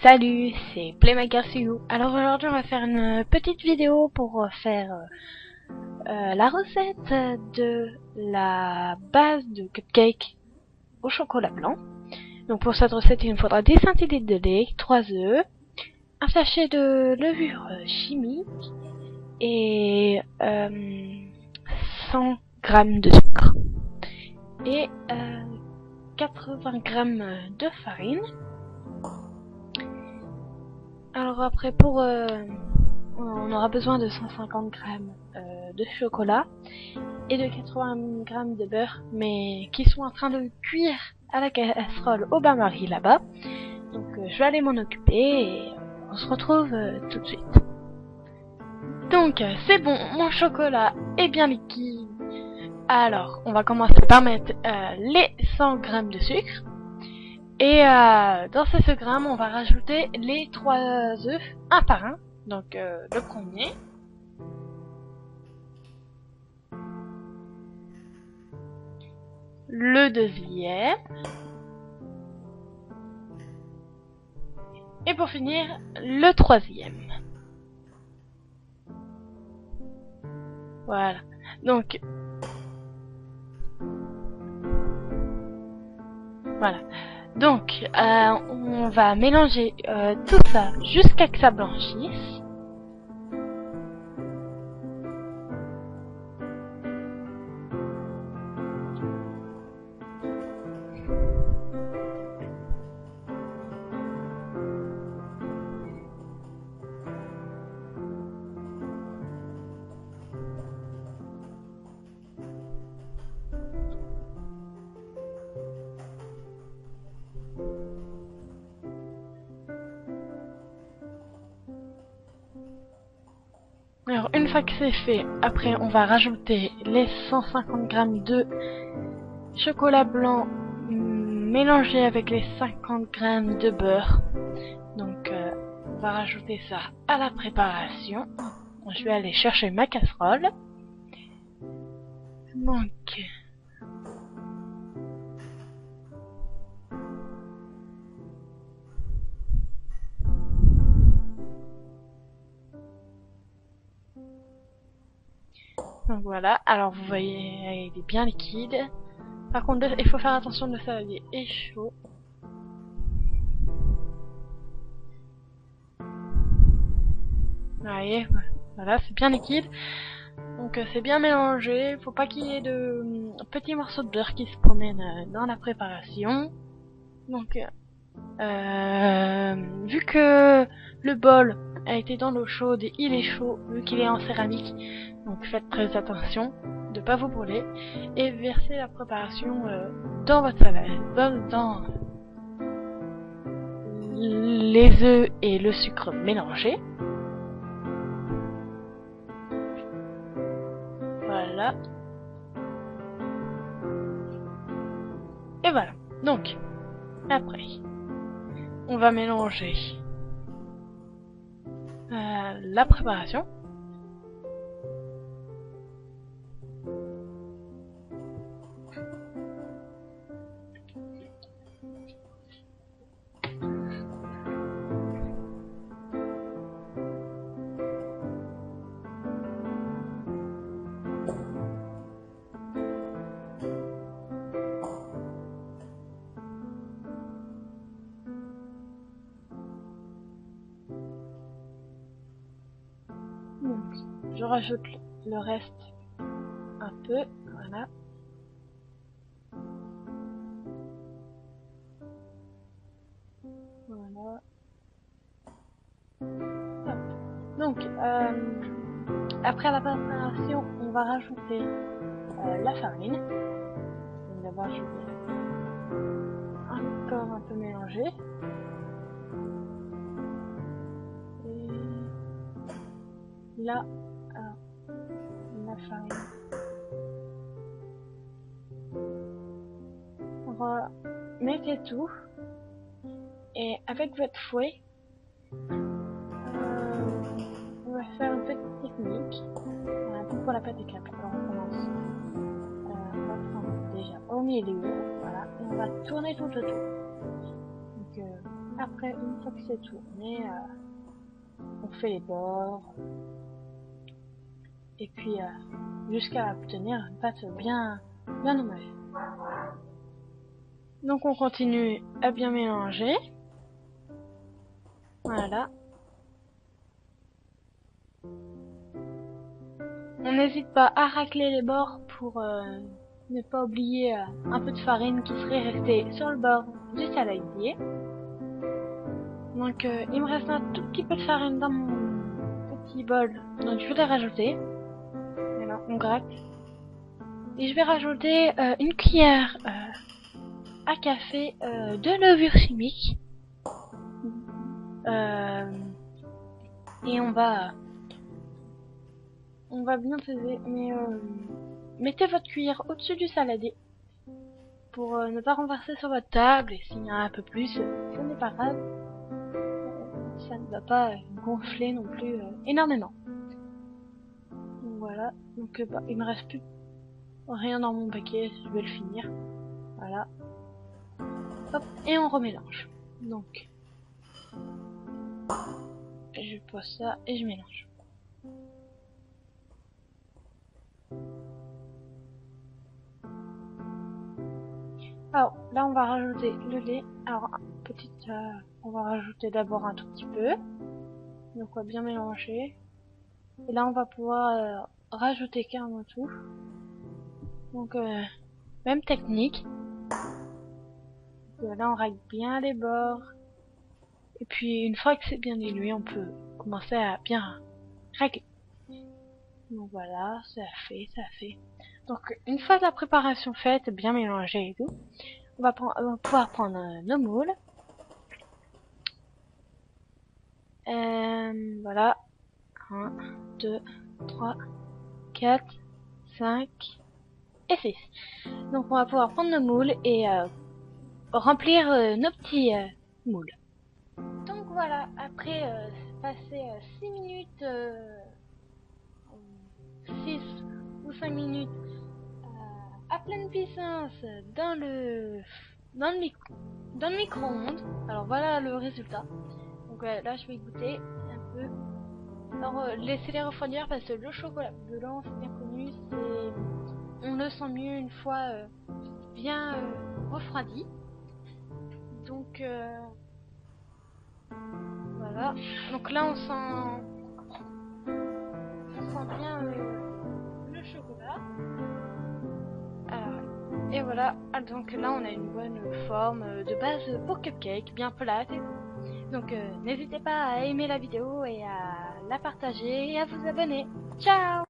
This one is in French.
Salut, c'est PlayMakerCU. Alors aujourd'hui on va faire une petite vidéo pour faire la recette de la base de cupcake au chocolat blanc. Donc pour cette recette il nous faudra 10 centilitres de lait, 3 œufs, un sachet de levure chimique et 100 g de sucre et 80 g de farine. Alors après on aura besoin de 150 g de chocolat et de 80 g de beurre, mais qui sont en train de cuire à la casserole au bain-marie là-bas. Donc je vais aller m'en occuper et on se retrouve tout de suite. Donc c'est bon, mon chocolat est bien liquide. Alors on va commencer par mettre les 100 g de sucre. Et dans ces 100 grammes, on va rajouter les 3 œufs un par un. Donc le premier, le deuxième, et pour finir, le troisième. Voilà. Donc voilà. Donc, on va mélanger tout ça jusqu'à que ça blanchisse. Alors une fois que c'est fait, après on va rajouter les 150 g de chocolat blanc mélangé avec les 50 g de beurre. Donc on va rajouter ça à la préparation. Je vais aller chercher ma casserole. Donc voilà, alors vous voyez, il est bien liquide. Par contre, il faut faire attention de ça, il est chaud. Vous voyez, voilà, c'est bien liquide. Donc c'est bien mélangé, faut pas qu'il y ait de petits morceaux de beurre qui se promènent dans la préparation. Donc vu que le bol a été dans l'eau chaude et il est chaud, vu qu'il est en céramique, donc faites très attention de pas vous brûler et versez la préparation dans votre salade, dans les œufs et le sucre mélangés. Voilà. Et voilà. Donc, après, on va mélanger la préparation. Donc, je rajoute le reste un peu, voilà. Voilà. Hop. Donc, après la préparation, on va rajouter la farine. Donc d'abord, je vais encore un peu mélanger. Et là, la farine. Mettez tout et avec votre fouet, on va faire une petite technique. Voilà, pour la pâte à crêpes. Alors on commence. On va prendre déjà au milieu, voilà, et on va tourner tout autour. Donc Après, une fois que c'est tourné, on fait les bords. Et puis, jusqu'à obtenir une pâte bien homogène. Donc on continue à bien mélanger. Voilà. On n'hésite pas à racler les bords pour ne pas oublier un peu de farine qui serait restée sur le bord du saladier. Donc il me reste un tout petit peu de farine dans mon petit bol, donc je vais la rajouter. Voilà, on gratte. Et je vais rajouter une cuillère à café de levure chimique. Et on va bien peser, mais mettez votre cuillère au-dessus du saladier pour ne pas renverser sur votre table, et s'il y a un peu plus, ce n'est pas grave. Ça ne va pas gonfler non plus énormément. Donc voilà, donc il me reste plus rien dans mon paquet, je vais le finir. Voilà. Hop, et on remélange. Donc je pose ça et je mélange. Alors là on va rajouter le lait. Alors on va rajouter d'abord un tout petit peu. Donc on va bien mélanger. Et là on va pouvoir rajouter carrément tout. Donc même technique. Donc, là on règle bien les bords. Et puis une fois que c'est bien dilué, on peut commencer à bien régler. Donc voilà, ça a fait. Donc une fois la préparation faite, bien mélangée et tout, on va pouvoir prendre nos moules. Voilà. 1, 2, 3, 4, 5 et 6. Donc on va pouvoir prendre nos moules et remplir nos petits moules. Donc voilà, après passer 6 minutes, 6 ou 5 minutes à pleine puissance dans le micro-ondes. Alors voilà le résultat. Donc là je vais goûter un peu. Alors laissez-les refroidir parce que le chocolat blanc, c'est bien connu, on le sent mieux une fois bien refroidi. Donc voilà. Donc là on sent bien le chocolat. Alors, et voilà. Donc là on a une bonne forme de base pour cupcake, bien plate. Donc n'hésitez pas à aimer la vidéo et à la partager et à vous abonner. Ciao!